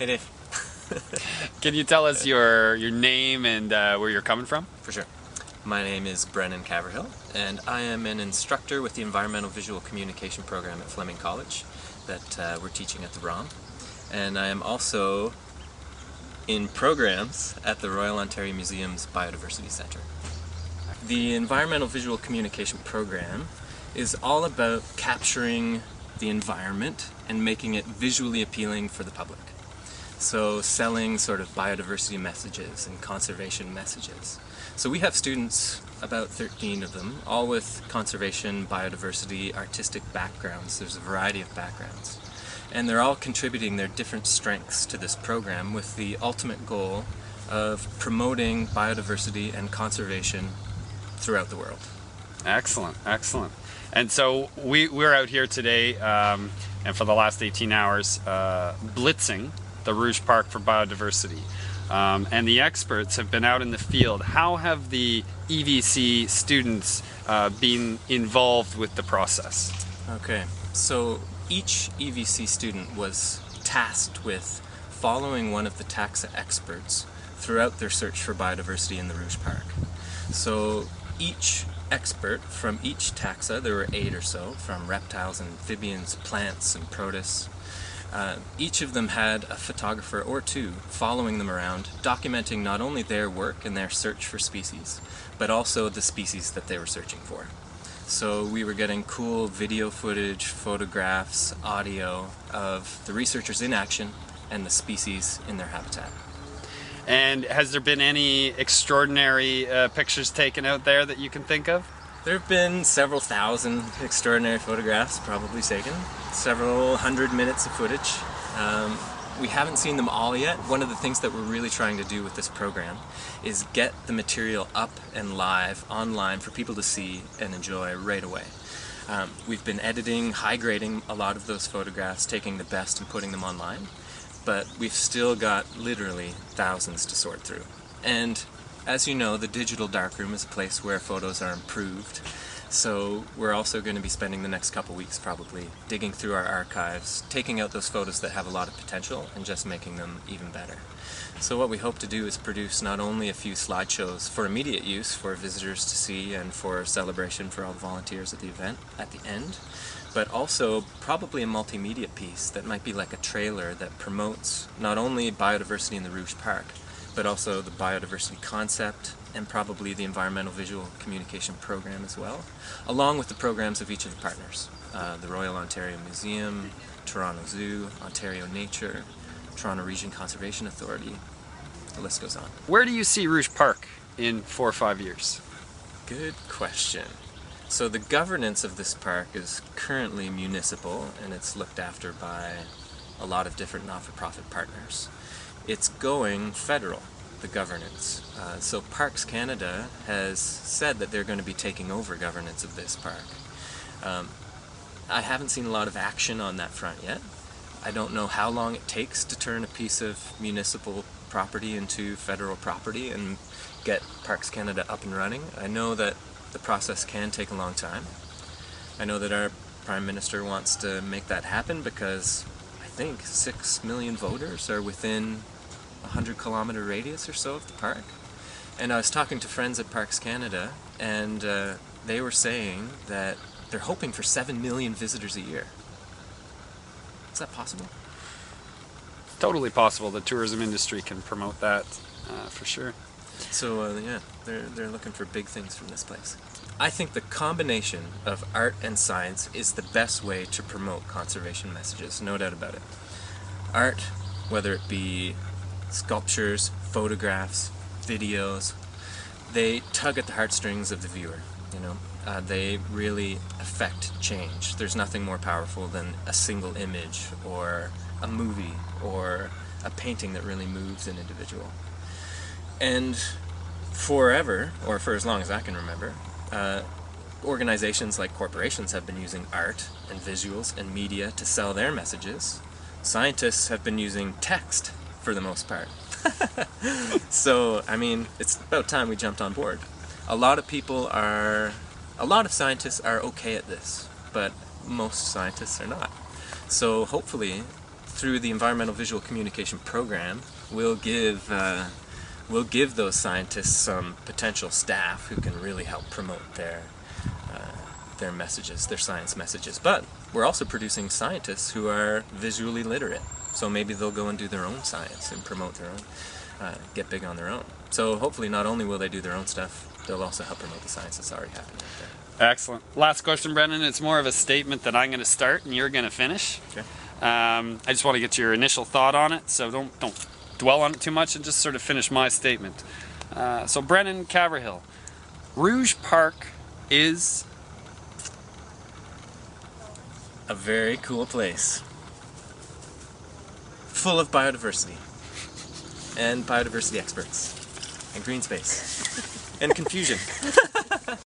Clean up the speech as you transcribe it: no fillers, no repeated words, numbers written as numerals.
Hey Dave. Can you tell us your name and where you're coming from? For sure. My name is Brennan Caverhill, and I am an instructor with the Environmental Visual Communication program at Fleming College that we're teaching at the ROM. And I am also in programs at the Royal Ontario Museum's Biodiversity Centre. The Environmental Visual Communication program is all about capturing the environment and making it visually appealing for the public. So selling sort of biodiversity messages and conservation messages. So we have students, about 13 of them, all with conservation, biodiversity, artistic backgrounds. There's a variety of backgrounds. And they're all contributing their different strengths to this program with the ultimate goal of promoting biodiversity and conservation throughout the world. Excellent, excellent. And so we're out here today and for the last 18 hours blitzing the Rouge Park for biodiversity. And the experts have been out in the field. How have the EVC students been involved with the process? Okay, so each EVC student was tasked with following one of the taxa experts throughout their search for biodiversity in the Rouge Park. So each expert from each taxa, there were 8 or so, from reptiles, amphibians, plants, and protists, each of them had a photographer or 2 following them around, documenting not only their work and their search for species, but also the species that they were searching for. So we were getting cool video footage, photographs, audio of the researchers in action and the species in their habitat. And has there been any extraordinary pictures taken out there that you can think of? There have been several thousand extraordinary photographs probably taken, several hundred minutes of footage. We haven't seen them all yet. One of the things that we're really trying to do with this program is get the material up and live online for people to see and enjoy right away. We've been editing, high grading a lot of those photographs, taking the best and putting them online, but we've still got literally thousands to sort through. And as you know, the digital darkroom is a place where photos are improved, so we're also going to be spending the next couple weeks probably digging through our archives, taking out those photos that have a lot of potential and just making them even better. So what we hope to do is produce not only a few slideshows for immediate use for visitors to see and for celebration for all the volunteers at the event at the end, but also probably a multimedia piece that might be like a trailer that promotes not only biodiversity in the Rouge Park, but also the biodiversity concept and probably the environmental visual communication program as well, along with the programs of each of the partners. The Royal Ontario Museum, Toronto Zoo, Ontario Nature, Toronto Region Conservation Authority, the list goes on. Where do you see Rouge Park in 4 or 5 years? Good question. So the governance of this park is currently municipal and it's looked after by a lot of different not-for-profit partners. It's going federal, the governance. So Parks Canada has said that they're going to be taking over governance of this park. I haven't seen a lot of action on that front yet. I don't know how long it takes to turn a piece of municipal property into federal property and get Parks Canada up and running. I know that the process can take a long time. I know that our Prime Minister wants to make that happen because I think 6 million voters are within a 100-kilometer radius or so of the park. And I was talking to friends at Parks Canada and they were saying that they're hoping for 7 million visitors a year. Is that possible? Totally possible. The tourism industry can promote that for sure. So yeah, they're looking for big things from this place. I think the combination of art and science is the best way to promote conservation messages, no doubt about it. Art, whether it be sculptures, photographs, videos, they tug at the heartstrings of the viewer, you know. They really affect change. There's nothing more powerful than a single image or a movie or a painting that really moves an individual. And forever, or for as long as I can remember, organizations like corporations have been using art and visuals and media to sell their messages. Scientists have been using text for the most part. So, I mean, it's about time we jumped on board. A lot of scientists are okay at this, but most scientists are not. So hopefully, through the Environmental Visual Communication program, we'll give those scientists some potential staff who can really help promote their messages, their science messages. But we're also producing scientists who are visually literate, so maybe they'll go and do their own science and promote their own, get big on their own. So hopefully not only will they do their own stuff, they'll also help promote the science that's already happening out there. Excellent. Last question, Brennan. It's more of a statement that I'm going to start and you're going to finish. Okay. I just want to get your initial thought on it, so don't dwell on it too much and just sort of finish my statement. So Brennan, Caverhill, Rouge Park is a very cool place, full of biodiversity and biodiversity experts and green space and confusion.